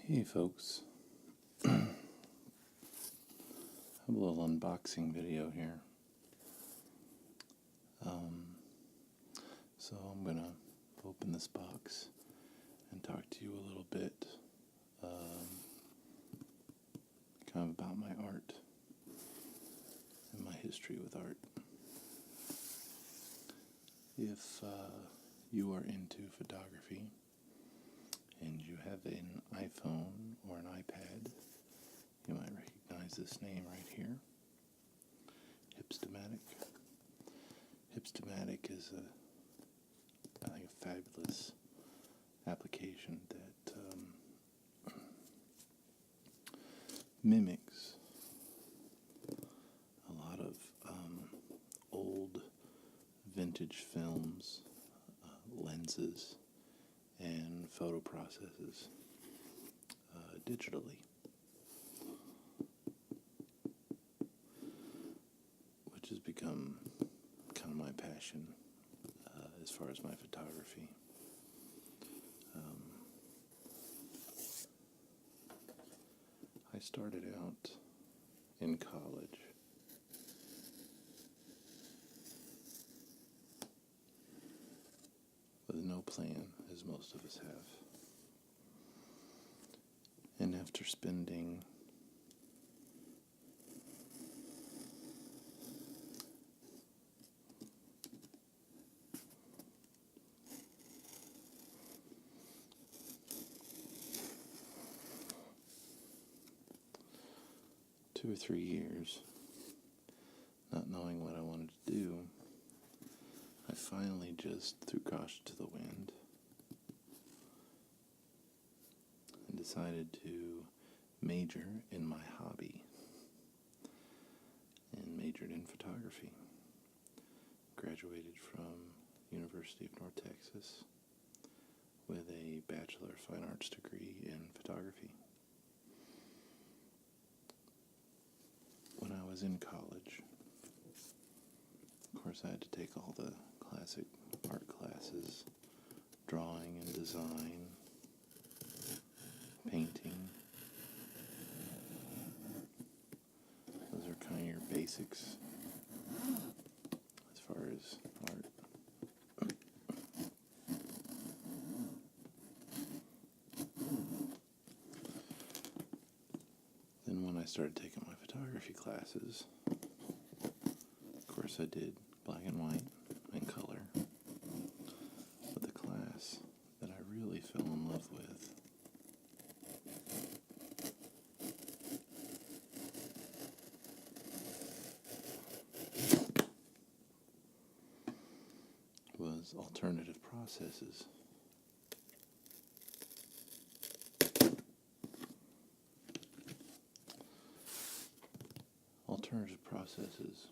Hey folks, I have a little unboxing video here. So I'm going to open this box and talk to you a little bit kind of about my art and my history with art. If you are into photography and you have an iPhone or an iPad, you might recognize this name right here, Hipstamatic. Hipstamatic is I think a fabulous application that mimics a lot of old vintage films, lenses, and photo processes digitally, which has become kind of my passion as far as my photography. I started out in college with no plan, as most of us have. And after spending two or 3 years not knowing what I wanted to do, I finally just threw caution to the wind and decided to major in my hobby and majored in photography. Graduated from University of North Texas with a Bachelor of Fine Arts degree in photography. When I was in college, of course I had to take all the classic art classes, drawing and design, painting. Those are kind of your basics as far as art. Then when I started taking my photography classes, of course I did black and white and color. But the class that I really fell in love with was alternative processes. Alternative processes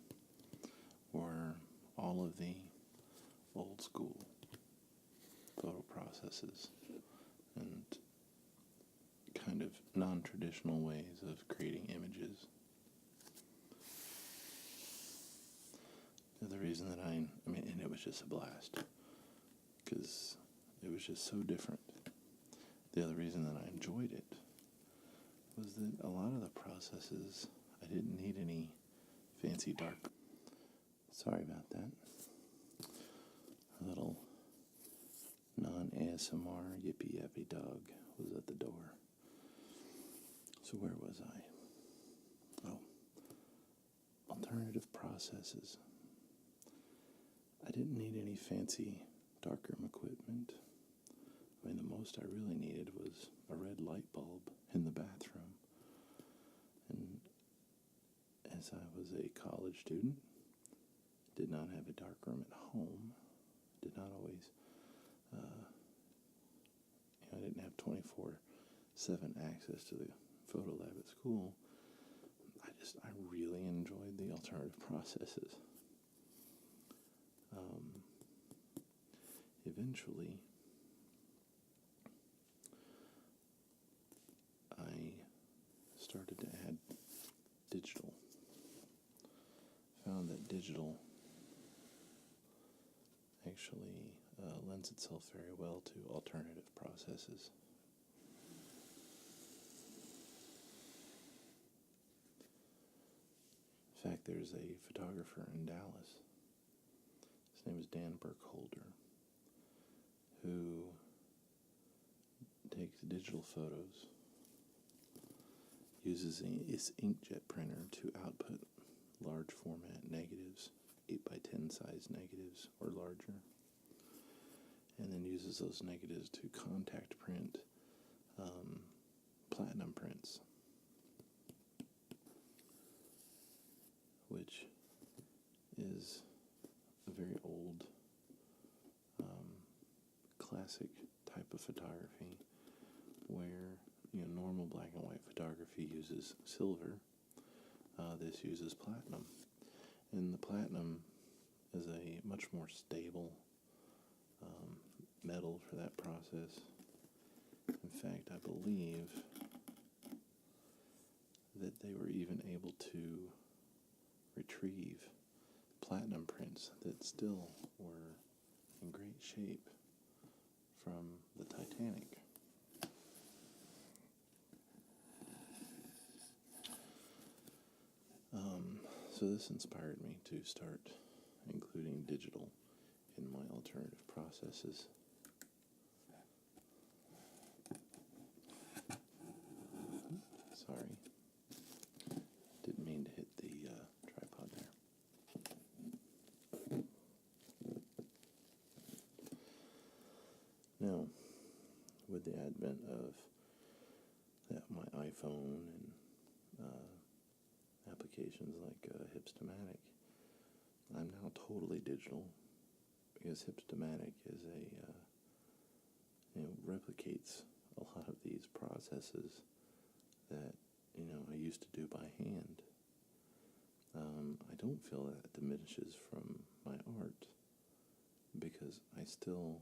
were all of the old school photo processes and kind of non-traditional ways of creating images. The reason that and it was just a blast because it was just so different. The other reason that I enjoyed it was that a lot of the processes, I didn't need any fancy dark. Sorry about that. A little non-ASMR yippee yappy dog was at the door. So where was I? Oh, alternative processes. I didn't need any fancy darkroom equipment. The most I really needed was a red light bulb in the bathroom. And as I was a college student, did not have a darkroom at home, did not always, I didn't have 24/7 access to the photo lab at school. I really enjoyed the alternative processes. Eventually, I started to add digital. Found that digital actually lends itself very well to alternative processes. In fact, there's a photographer in Dallas. His name is Dan Burkholder, who takes digital photos, uses his inkjet printer to output large format negatives, 8 by 10 size negatives or larger, and then uses those negatives to contact print platinum prints, which is a very old classic type of photography where normal black and white photography uses silver. This uses platinum, and the platinum is a much more stable metal for that process. In fact, I believe that they were even able to retrieve platinum prints that still were in great shape from the Titanic. So this inspired me to start including digital in my alternative processes. Sorry, didn't mean to hit the tripod there. Now, with the advent of my iPhone and applications like Hipstamatic, I'm now totally digital, because Hipstamatic is replicates a lot of these processes that I used to do by hand. I don't feel that diminishes from my art, because I still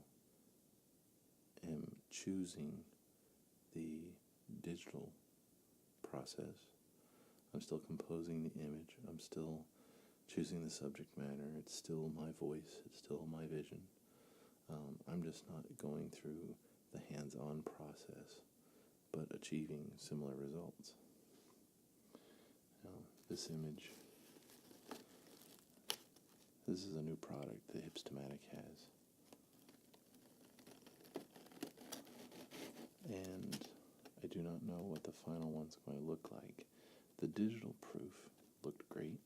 am choosing the digital process. I'm still composing the image. I'm still choosing the subject matter. It's still my voice. It's still my vision. I'm just not going through the hands-on process, but achieving similar results. Now, this image, this is a new product that Hipstamatic has. And I do not know what the final one's going to look like. The digital proof looked great.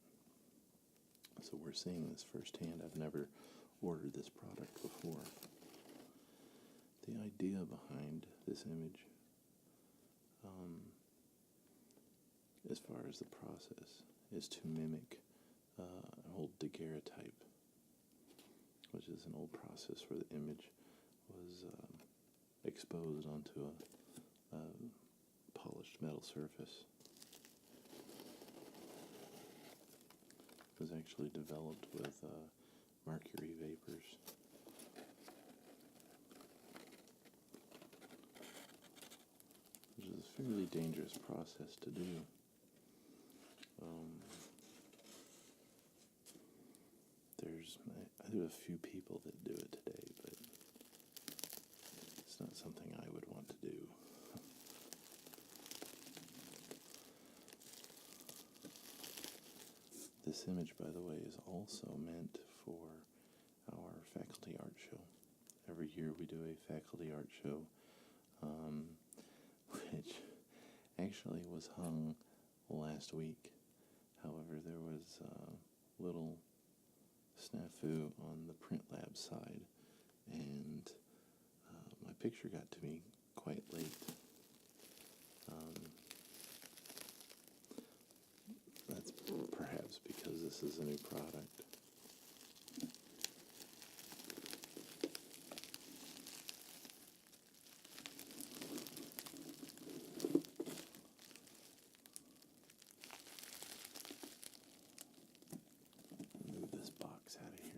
So we're seeing this firsthand. I've never ordered this product before. The idea behind this image, as far as the process, is to mimic an old daguerreotype, which is an old process where the image was exposed onto a polished metal surface. It was actually developed with mercury vapors. Which is a fairly dangerous process to do. I do a few people that do it today, but it's not something I would want to do. This image, by the way, is also meant for our faculty art show. Every year we do a faculty art show, which actually was hung last week. However, there was a little snafu on the print lab side, and my picture got to me quite late. That's perhaps because this is a new product. Move this box out of here.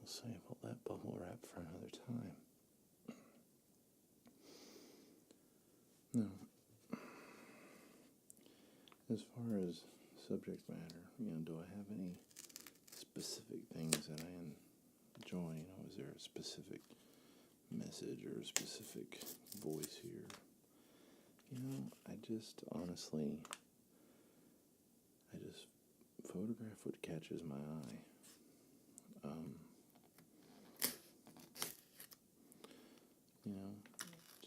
save all that bubble wrap for another time. Now, as far as subject matter, do I have any specific things that I enjoy? Is there a specific message or a specific voice here? I just photograph what catches my eye.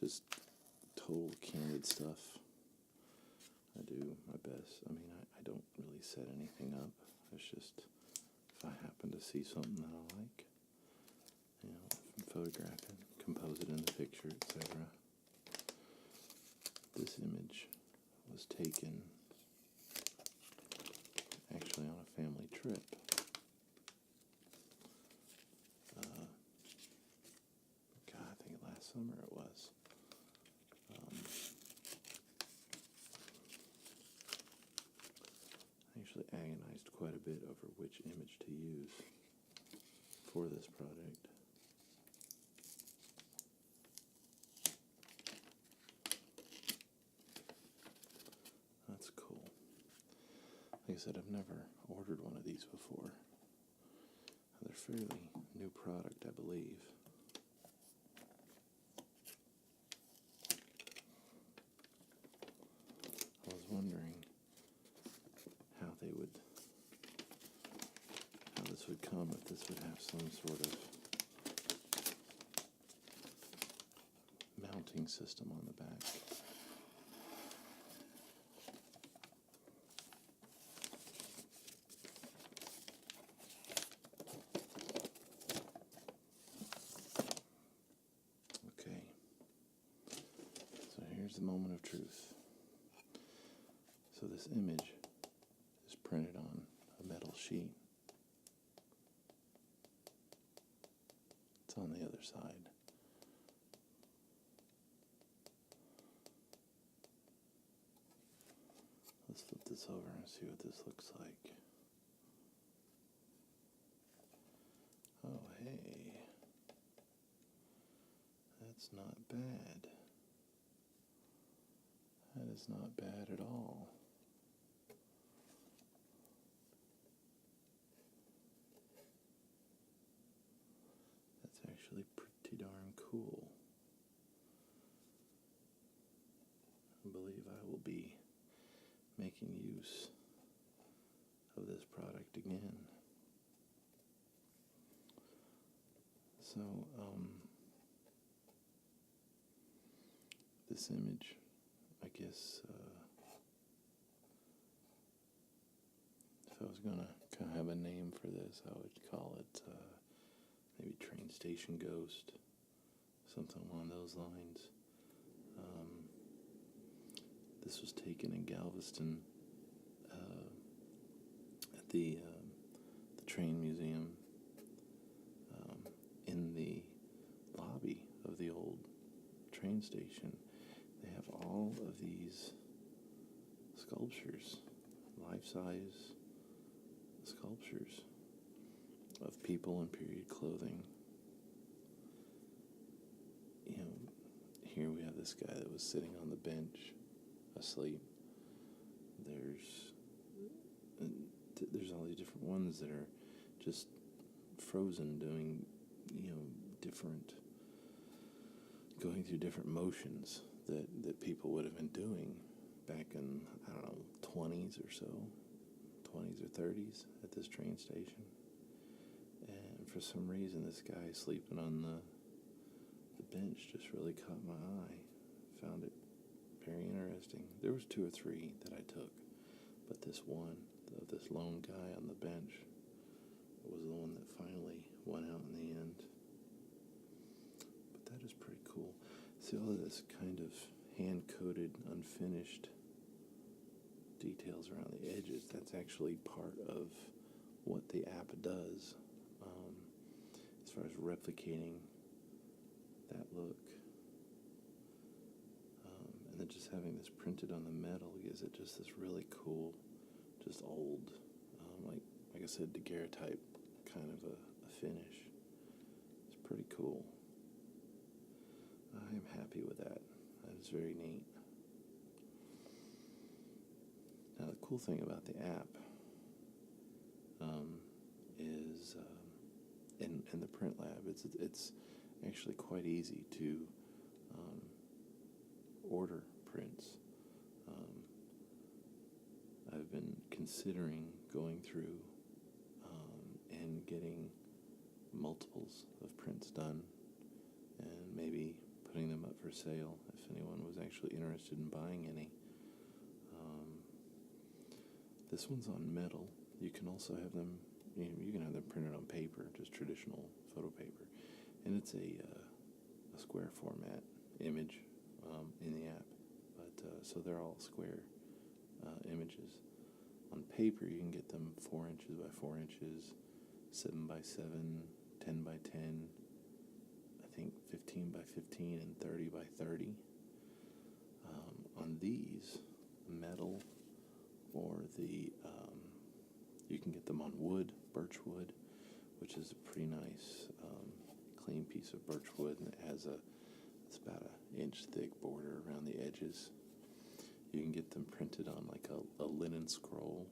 Just total candid stuff. I do my best. I don't really set anything up. It's just if I happen to see something that I like, photograph it, compose it in the picture, etc. This image was taken actually on a family trip. I think last summer it was. I actually agonized quite a bit over which image to use for this project. That's cool. Like I said, I've never ordered one of these before. They're fairly new product, I believe. I was wondering how this would come, if this would have some sort of mounting system on the back. Okay, so here's the moment of truth. So this image is printed on a metal sheet. It's on the other side. Let's flip this over and see what this looks like. Oh, hey. That's not bad. That is not bad at all. That's actually pretty darn cool. I believe I will be making use of this product again. So, this image, I guess, if I was going to kind of have a name for this, I would call it maybe Train Station Ghost, something along those lines. This was taken in Galveston at the train museum, in the lobby of the old train station. They have all of these sculptures, life-size sculptures of people in period clothing. Here we have this guy that was sitting on the bench, asleep. There's all these different ones that are just frozen, doing, going through different motions that people would have been doing back in, 20s or so, 20s or 30s at this train station. And for some reason, this guy sleeping on the bench just really caught my eye. Found it very interesting. There was 2 or 3 that I took, but this one, this lone guy on the bench, was the one that finally went out in the end. But that is pretty cool. See all of this kind of hand-coated, unfinished details around the edges. That's actually part of what the app does, as far as replicating that look. And then just having this printed on the metal gives it just this really cool, just old, like I said, daguerreotype kind of a finish. pretty cool. I am happy with that. That is very neat. Now, the cool thing about the app is in the print lab, it's actually quite easy to order prints. I've been considering going through and getting multiples of prints done and maybe putting them up for sale if anyone was actually interested in buying any. This one's on metal. You can also have them, you can have them printed on paper, just traditional photo paper. And it's a square format image in the app. But so they're all square images. On paper, you can get them 4 inches by 4 inches, 7 by 7, 10 by 10, I think 15 by 15, and 30 by 30. On these, metal, or you can get them on wood, birch wood, which is a pretty nice, clean piece of birch wood, and it's about an inch thick border around the edges. You can get them printed on like a linen scroll.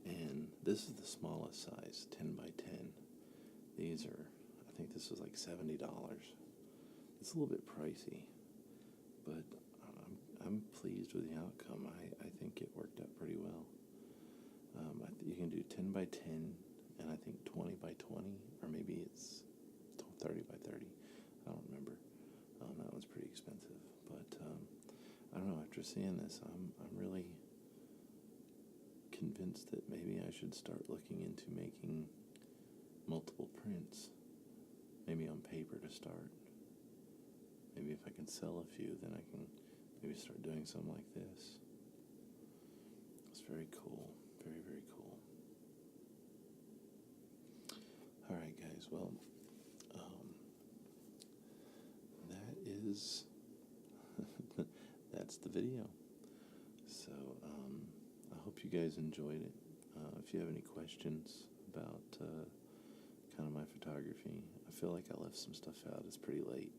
And this is the smallest size, 10 by 10. These are, I think this is like $70. It's a little bit pricey, but I'm pleased with the outcome. I think it worked out pretty well. You can do 10 by 10, and I think 20 by 20, or maybe it's 30 by 30. I don't remember. That one's pretty expensive, but I don't know. After seeing this, I'm really convinced that maybe I should start looking into making multiple prints, maybe on paper to start. Maybe if I can sell a few, then I can maybe start doing something like this. It's very cool. Very, very cool. All right, guys. Well, that is that's the video. So I hope you guys enjoyed it. If you have any questions about kind of my photography, I feel like I left some stuff out. It's pretty late.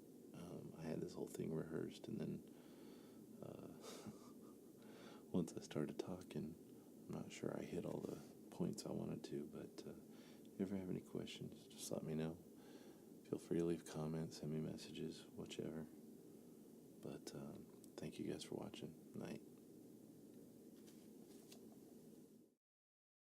I had this whole thing rehearsed, and then once I started talking, I'm not sure I hit all the points I wanted to, but if you ever have any questions, just let me know. Feel free to leave comments, send me messages, whichever. But thank you guys for watching. Night.